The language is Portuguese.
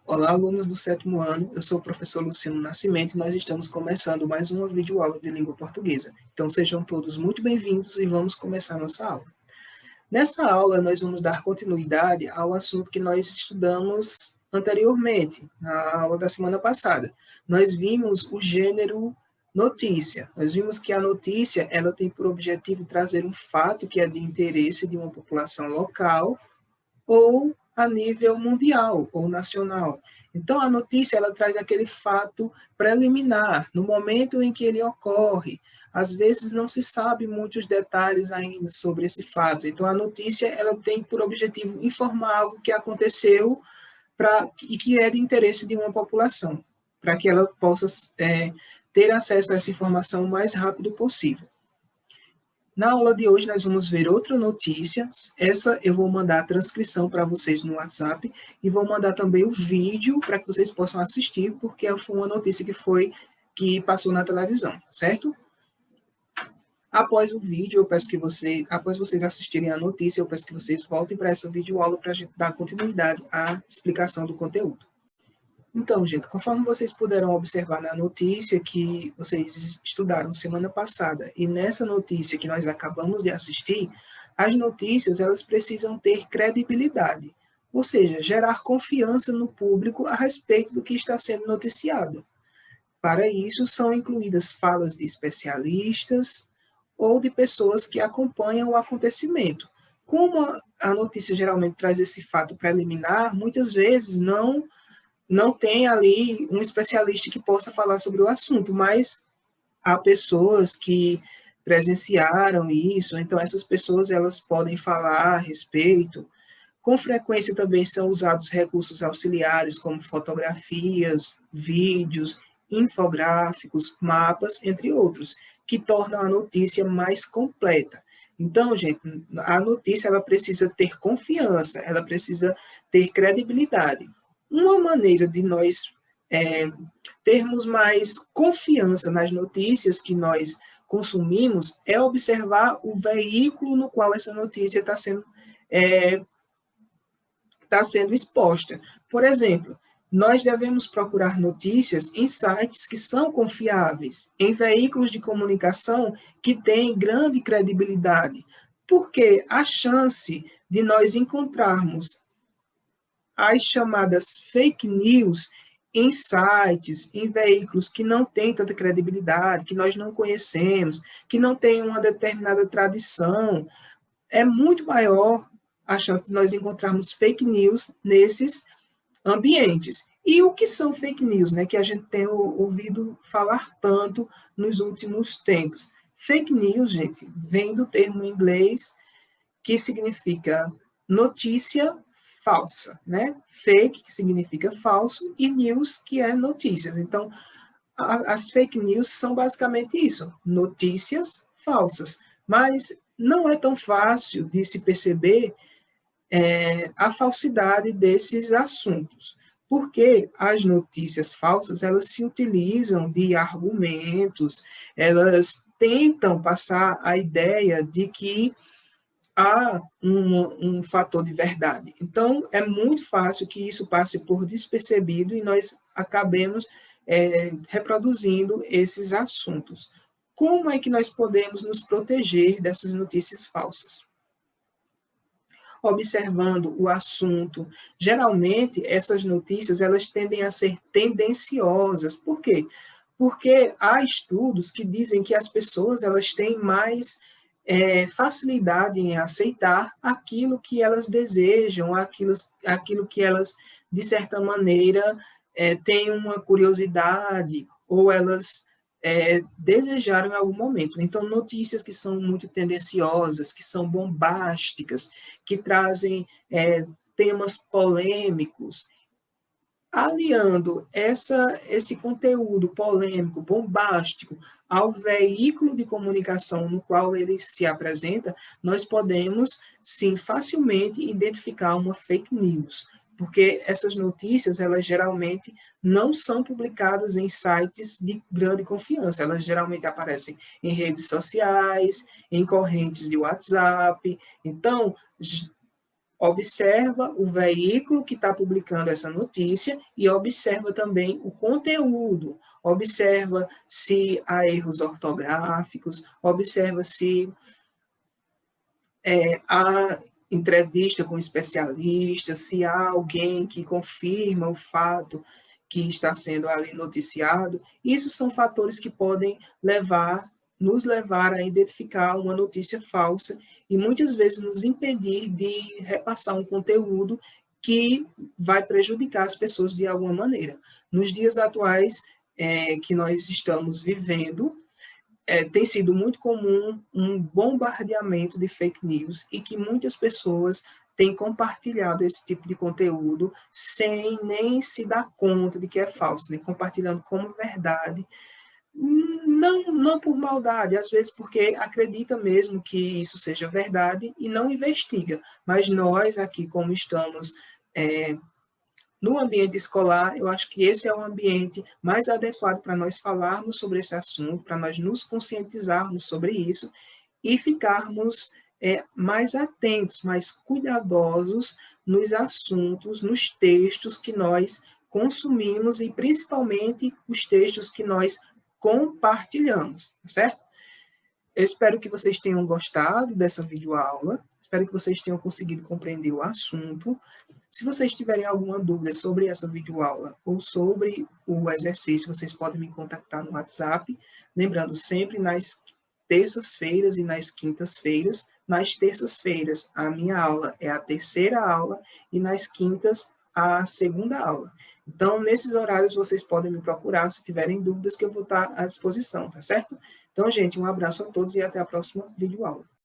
Olá, alunos do 7º ano, eu sou o professor Luciano Nascimento e nós estamos começando mais uma videoaula de língua portuguesa. Então sejam todos muito bem-vindos e vamos começar nossa aula. Nessa aula, nós vamos dar continuidade ao assunto que nós estudamos anteriormente, na aula da semana passada. Nós vimos o gênero notícia. Nós vimos que a notícia, ela tem por objetivo trazer um fato que é de interesse de uma população local ou a nível mundial ou nacional. Então, a notícia ela traz aquele fato preliminar, no momento em que ele ocorre. Às vezes não se sabe muitos detalhes ainda sobre esse fato. Então, a notícia ela tem por objetivo informar algo que aconteceu e que é de interesse de uma população, para que ela possa ter acesso a essa informação o mais rápido possível. Na aula de hoje, nós vamos ver outra notícia. Essa eu vou mandar a transcrição para vocês no WhatsApp e vou mandar também o vídeo para que vocês possam assistir, porque foi uma notícia que passou na televisão, certo? Após o vídeo, após vocês assistirem a notícia, eu peço que vocês voltem para essa videoaula para a gente dar continuidade à explicação do conteúdo. Então, gente, conforme vocês puderam observar na notícia que vocês estudaram semana passada e nessa notícia que nós acabamos de assistir, as notícias elas precisam ter credibilidade, ou seja, gerar confiança no público a respeito do que está sendo noticiado. Para isso, são incluídas falas de especialistas ou de pessoas que acompanham o acontecimento. Como a notícia geralmente traz esse fato preliminar, muitas vezes não tem ali um especialista que possa falar sobre o assunto, mas há pessoas que presenciaram isso, então essas pessoas elas podem falar a respeito. Com frequência também são usados recursos auxiliares como fotografias, vídeos, infográficos, mapas, entre outros, que tornam a notícia mais completa. Então, gente, a notícia ela precisa ter confiança, ela precisa ter credibilidade. Uma maneira de nós termos mais confiança nas notícias que nós consumimos é observar o veículo no qual essa notícia está sendo exposta. Por exemplo, nós devemos procurar notícias em sites que são confiáveis, em veículos de comunicação que têm grande credibilidade, porque a chance de nós encontrarmos as chamadas fake news em sites, em veículos que não têm tanta credibilidade, que nós não conhecemos, que não têm uma determinada tradição, é muito maior a chance de nós encontrarmos fake news nesses ambientes. E o que são fake news, né, que a gente tem ouvido falar tanto nos últimos tempos? Fake news, gente, vem do termo em inglês que significa notícia falsa, né? Fake, que significa falso, e news, que é notícias. Então, as fake news são basicamente isso, notícias falsas. Mas não é tão fácil de se perceber a falsidade desses assuntos, porque as notícias falsas, elas se utilizam de argumentos, elas tentam passar a ideia de que há um fator de verdade. Então, é muito fácil que isso passe por despercebido e nós acabemos reproduzindo esses assuntos. Como é que nós podemos nos proteger dessas notícias falsas? Observando o assunto. Geralmente, essas notícias elas tendem a ser tendenciosas. Por quê? Porque há estudos que dizem que as pessoas elas têm mais facilidade em aceitar aquilo que elas desejam, aquilo que elas, de certa maneira, têm uma curiosidade ou elas desejaram em algum momento. Então, notícias que são muito tendenciosas, que são bombásticas, que trazem temas polêmicos, aliando esse conteúdo polêmico, bombástico, ao veículo de comunicação no qual ele se apresenta, nós podemos, sim, facilmente identificar uma fake news, porque essas notícias, elas geralmente não são publicadas em sites de grande confiança, elas geralmente aparecem em redes sociais, em correntes de WhatsApp. Então, Observa o veículo que está publicando essa notícia e observa também o conteúdo. Observa se há erros ortográficos, observa se há entrevista com especialistas, se há alguém que confirma o fato que está sendo ali noticiado. Isso são fatores que podem nos levar a identificar uma notícia falsa e muitas vezes nos impedir de repassar um conteúdo que vai prejudicar as pessoas de alguma maneira. Nos dias atuais que nós estamos vivendo, tem sido muito comum um bombardeamento de fake news e que muitas pessoas têm compartilhado esse tipo de conteúdo sem nem se dar conta de que é falso, né? Compartilhando como verdade, não por maldade, às vezes porque acredita mesmo que isso seja verdade e não investiga. Mas nós aqui, como estamos no ambiente escolar, eu acho que esse é o ambiente mais adequado para nós falarmos sobre esse assunto, para nós nos conscientizarmos sobre isso e ficarmos mais atentos, mais cuidadosos nos assuntos, nos textos que nós consumimos e principalmente os textos que nós compartilhamos, certo? Eu espero que vocês tenham gostado dessa videoaula, espero que vocês tenham conseguido compreender o assunto. Se vocês tiverem alguma dúvida sobre essa videoaula ou sobre o exercício, vocês podem me contactar no WhatsApp, lembrando sempre nas terças-feiras e nas quintas-feiras. Nas terças-feiras, a minha aula é a terceira aula e nas quintas, a segunda aula. Então, nesses horários, vocês podem me procurar se tiverem dúvidas que eu vou estar à disposição, tá certo? Então, gente, um abraço a todos e até a próxima videoaula.